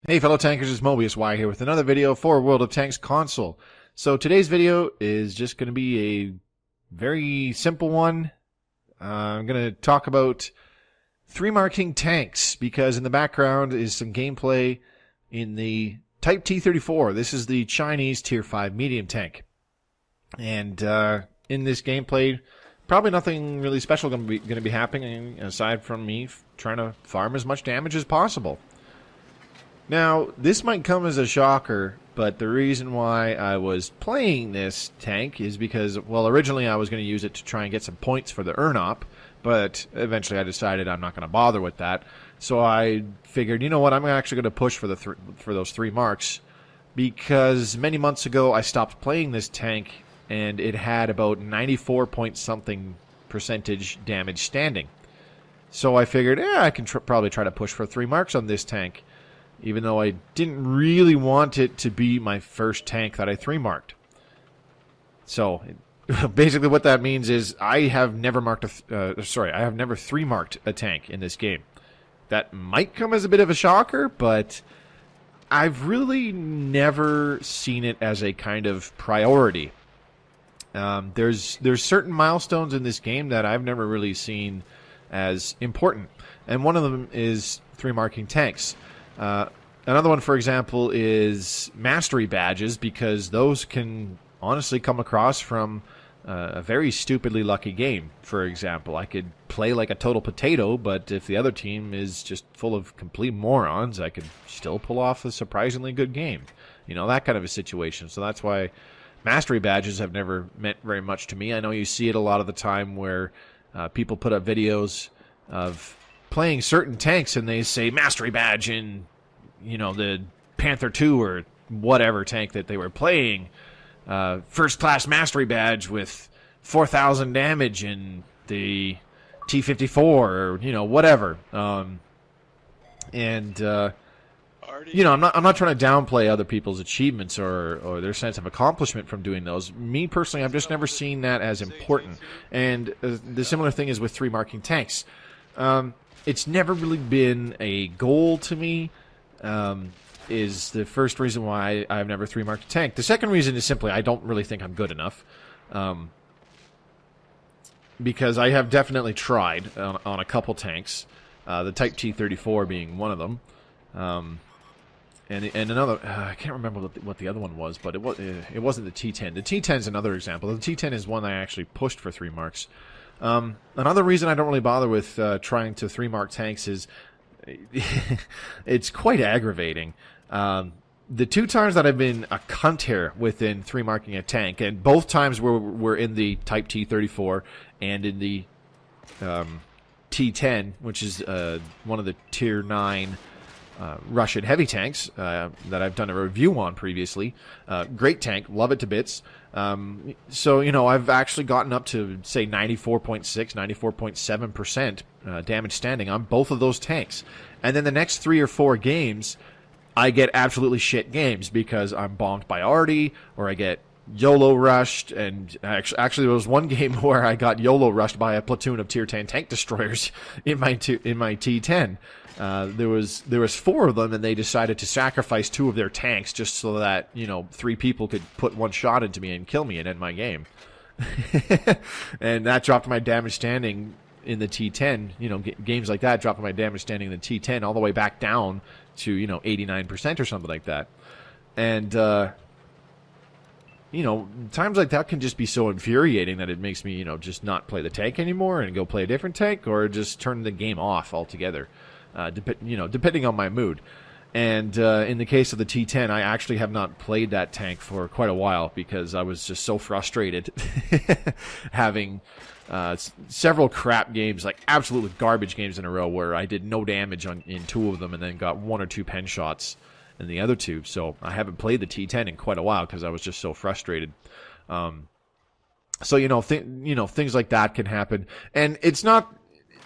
Hey fellow tankers, it's Mobius Y here with another video for World of Tanks console. So today's video is just going to be a very simple one. I'm going to talk about 3 marking tanks because in the background is some gameplay in the Type T-34. This is the Chinese Tier 5 medium tank. And in this gameplay, probably nothing really special going to be happening aside from me trying to farm as much damage as possible. Now, this might come as a shocker, but the reason why I was playing this tank is because, well, originally I was going to use it to try and get some points for the earn-op, but eventually I decided I'm not going to bother with that. So I figured, you know what, I'm actually going to push for those 3 marks, because many months ago I stopped playing this tank, and it had about 94 point something percentage damage standing. So I figured, I can probably try to push for 3 marks on this tank, even though I didn't really want it to be my first tank that I 3-marked. So, basically what that means is I have never marked I have never 3-marked a tank in this game. That might come as a bit of a shocker, but I've really never seen it as a kind of priority. There's certain milestones in this game that I've never really seen as important, and one of them is 3-marking tanks. Another one, for example, is mastery badges, because those can honestly come across from a very stupidly lucky game. For example, I could play like a total potato, but if the other team is just full of complete morons, I could still pull off a surprisingly good game. You know, that kind of a situation. So that's why mastery badges have never meant very much to me. I know you see it a lot of the time where people put up videos of playing certain tanks and they say mastery badge in, you know, the Panther 2 or whatever tank that they were playing, first class mastery badge with 4,000 damage in the T-34 or, you know, whatever. You know, I'm not trying to downplay other people's achievements or their sense of accomplishment from doing those. Me personally, I've just never seen that as important. And the similar thing is with 3-marking tanks. It's never really been a goal to me, is the first reason why I've never 3-marked a tank. The second reason is simply I don't really think I'm good enough. Because I have definitely tried on a couple tanks, the Type T-34 being one of them. And another, I can't remember what the other one was, but it wasn't the T-10. The T-10 is another example. The T-10 is one I actually pushed for 3 marks. Another reason I don't really bother with trying to 3-mark tanks is it's quite aggravating. The 2 times that I've been a cunt here within 3-marking a tank, and both times were in the Type T-34 and in the T-10, which is one of the Tier 9 Russian heavy tanks that I've done a review on previously. Great tank, love it to bits. So, you know, I've actually gotten up to, say, 94.6, 94.7% damage standing on both of those tanks. And then the next 3 or 4 games, I get absolutely shit games because I'm bombed by Arty, or I get YOLO rushed, and actually there was one game where I got YOLO rushed by a platoon of Tier 10 tank destroyers in my T-10. There was 4 of them, and they decided to sacrifice 2 of their tanks just so that, you know, 3 people could put 1 shot into me and kill me and end my game. And that dropped my damage standing in the T-10. You know, games like that dropped my damage standing in the T-10 all the way back down to, you know, 89% or something like that. And you know, times like that can just be so infuriating that it makes me, you know, just not play the tank anymore and go play a different tank, or just turn the game off altogether. You know, depending on my mood. And in the case of the T-10, I actually have not played that tank for quite a while because I was just so frustrated having several crap games, like absolutely garbage games in a row, where I did no damage in 2 of them and then got 1 or 2 pen shots in the other 2. So I haven't played the T-10 in quite a while because I was just so frustrated. So, you know, things like that can happen. And it's not...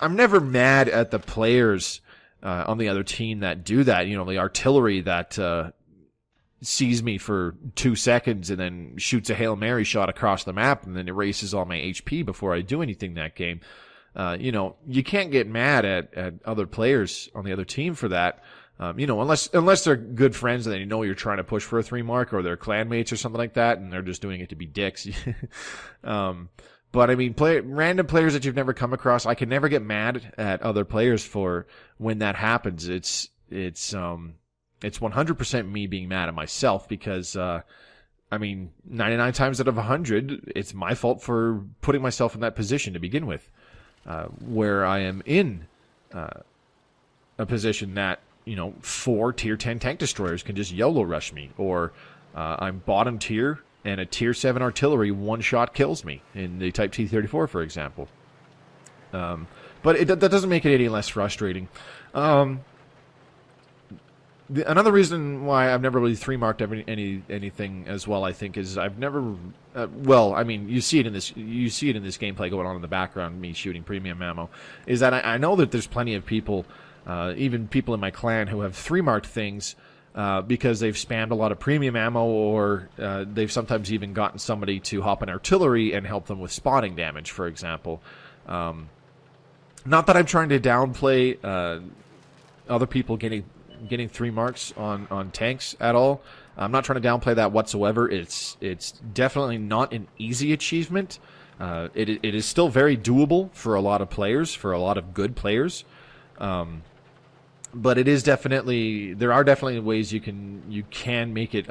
I'm never mad at the players on the other team that do that. You know, the artillery that sees me for 2 seconds and then shoots a Hail Mary shot across the map and then erases all my HP before I do anything that game. You know, you can't get mad at other players on the other team for that. You know, unless they're good friends and they know you're trying to push for a 3 mark, or they're clanmates or something like that, and they're just doing it to be dicks. But I mean, random players that you've never come across, I can never get mad at other players for when that happens. It's 100% me being mad at myself because, I mean, 99 times out of 100, it's my fault for putting myself in that position to begin with, where I am in a position that, you know, 4 tier 10 tank destroyers can just YOLO rush me, or I'm bottom tier and a tier 7 artillery one-shot kills me in the Type T-34, for example. But that doesn't make it any less frustrating. Another reason why I've never really 3-marked anything as well, I think, is I've never. Well, I mean, you see it in this gameplay going on in the background, me shooting premium ammo. Is that I know that there's plenty of people, even people in my clan, who have 3-marked things because they've spammed a lot of premium ammo, or they've sometimes even gotten somebody to hop in artillery and help them with spotting damage, for example. Not that I'm trying to downplay other people getting 3 marks on tanks at all. I'm not trying to downplay that whatsoever. It's definitely not an easy achievement. It is still very doable for a lot of players, for a lot of good players. But it is definitely, there are definitely ways you can make it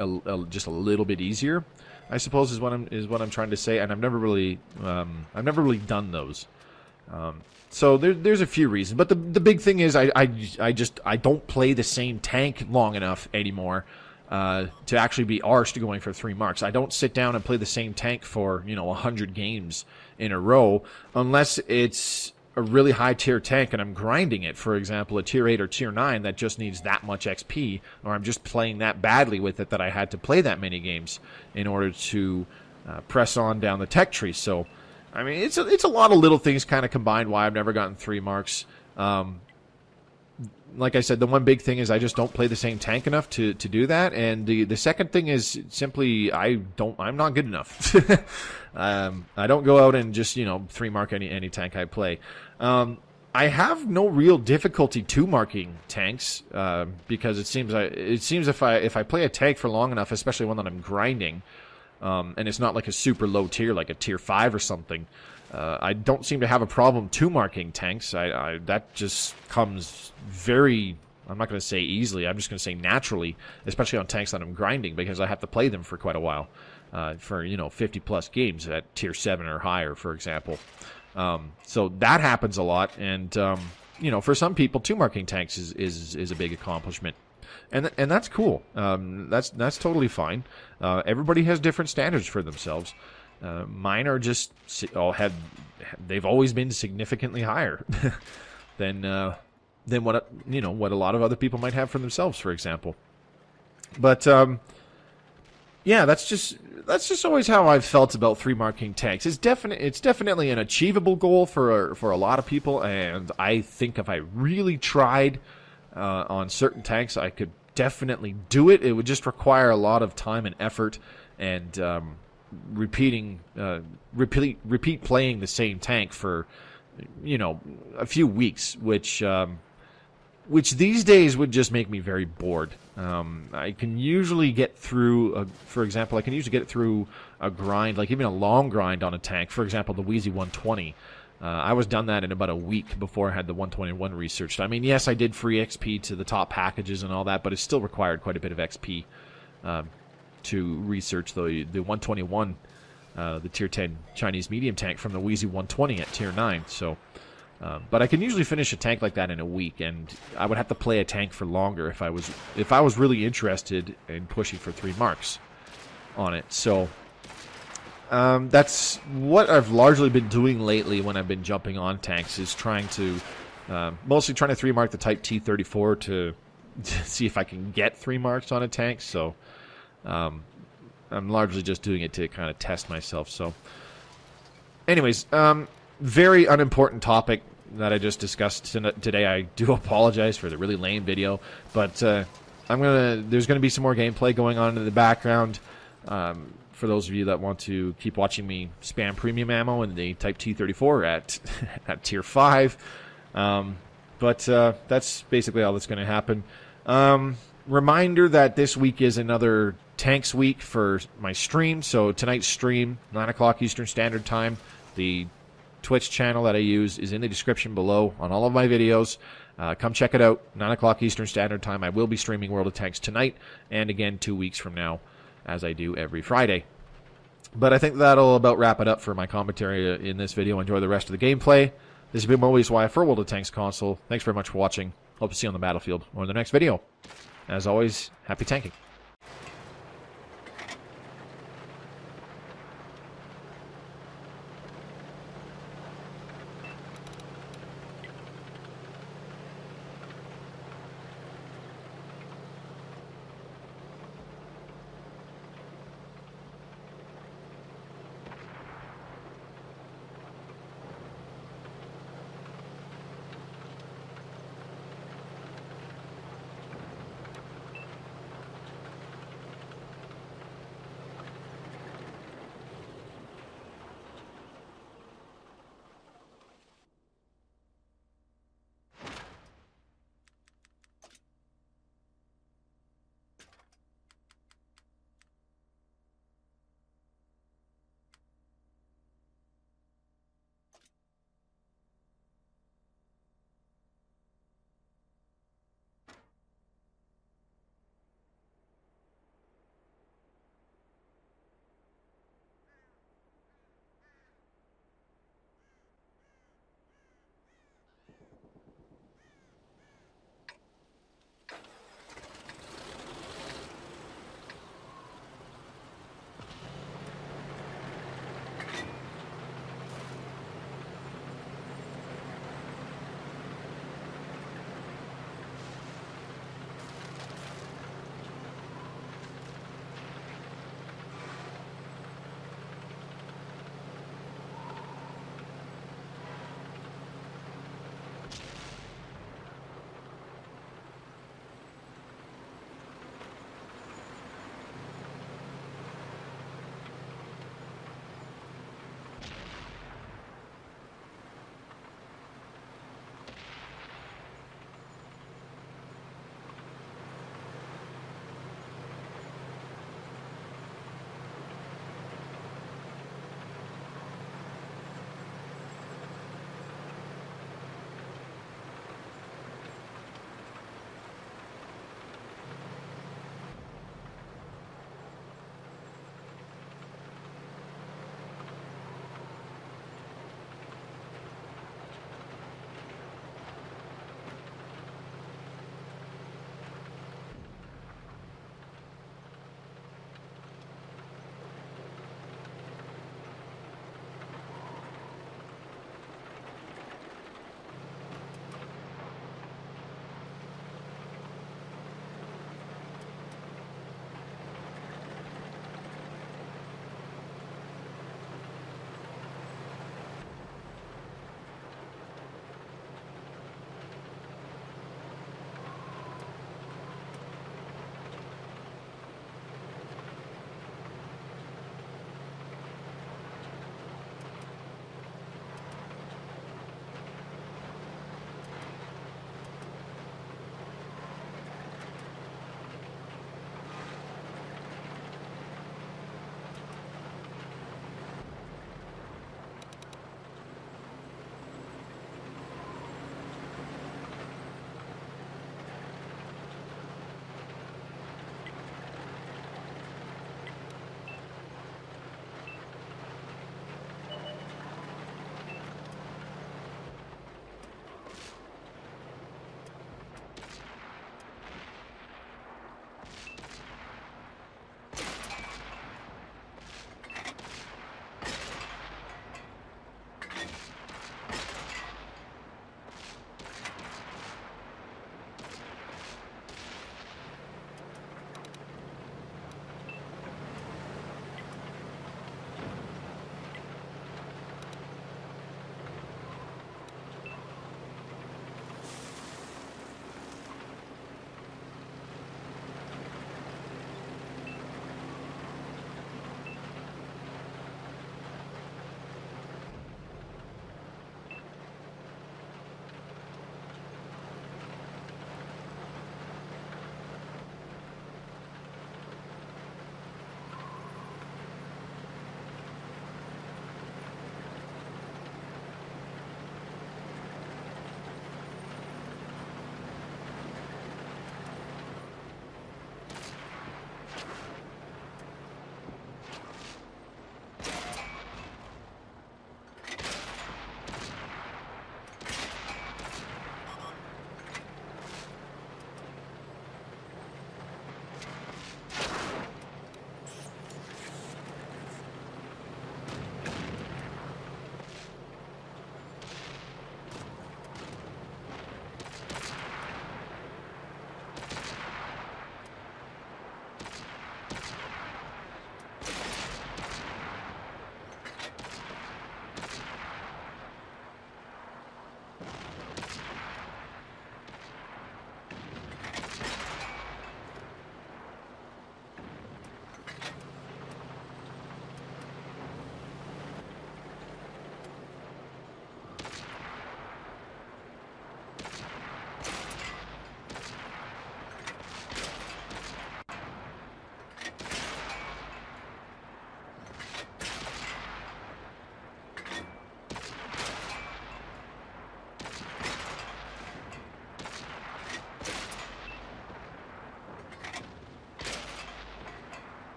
just a little bit easier, I suppose, is what I'm trying to say. And I've never really done those. So there's a few reasons, but the big thing is I don't play the same tank long enough anymore to actually be arsed going for 3 marks. I don't sit down and play the same tank for 100 games in a row unless it's a really high tier tank and I'm grinding it. For example, a tier 8 or tier 9 that just needs that much XP, or I'm just playing that badly with it that I had to play that many games in order to press on down the tech tree. So. I mean, it's a lot of little things kind of combined why I've never gotten 3 marks. Like I said, the one big thing is I just don't play the same tank enough to do that, and the second thing is simply I'm not good enough. I don't go out and just 3 mark any tank I play. I have no real difficulty 2 marking tanks because it seems if I play a tank for long enough, especially one that I'm grinding. And it's not like a super low tier, like a tier 5 or something. I don't seem to have a problem 2-marking tanks. That just comes very, I'm not going to say easily, I'm just going to say naturally, especially on tanks that I'm grinding, because I have to play them for quite a while, for 50 plus games at tier 7 or higher, for example. So that happens a lot, and for some people, 2-marking tanks is a big accomplishment. And that's cool. That's totally fine. Everybody has different standards for themselves. Mine are just they've always been significantly higher than what what a lot of other people might have for themselves, for example. But yeah, that's just always how I've felt about 3-marking tanks. It's definitely an achievable goal for a lot of people, and I think if I really tried on certain tanks, I could definitely do it. It would just require a lot of time and effort, and repeat playing the same tank for a few weeks, which these days would just make me very bored. I can usually get through, for example, a grind, like even a long grind on a tank. For example, the Wheezy 120. I was done that in about a week before I had the 121 researched. I mean, yes, I did free XP to the top packages and all that, but it still required quite a bit of XP to research the 121, the tier 10 Chinese medium tank from the Wheezy 120 at tier 9. So, but I can usually finish a tank like that in a week, and I would have to play a tank for longer if I was really interested in pushing for 3 marks on it. So. That's what I've largely been doing lately when I've been jumping on tanks, is mostly trying to 3-mark the Type T-34 to see if I can get 3 marks on a tank. So I'm largely just doing it to kind of test myself. So anyways, very unimportant topic that I just discussed today. I do apologize for the really lame video, but there's gonna be some more gameplay going on in the background. For those of you that want to keep watching me spam premium ammo in the Type T-34 at tier 5. But that's basically all that's going to happen. Reminder that this week is another Tanks week for my stream. So tonight's stream, 9 o'clock Eastern Standard Time. The Twitch channel that I use is in the description below on all of my videos. Come check it out, 9 o'clock Eastern Standard Time. I will be streaming World of Tanks tonight and again 2 weeks from now, as I do every Friday. But I think that'll about wrap it up for my commentary in this video. Enjoy the rest of the gameplay. This has been Mobius Y for World of Tanks console. Thanks very much for watching. Hope to see you on the battlefield or in the next video. As always, happy tanking.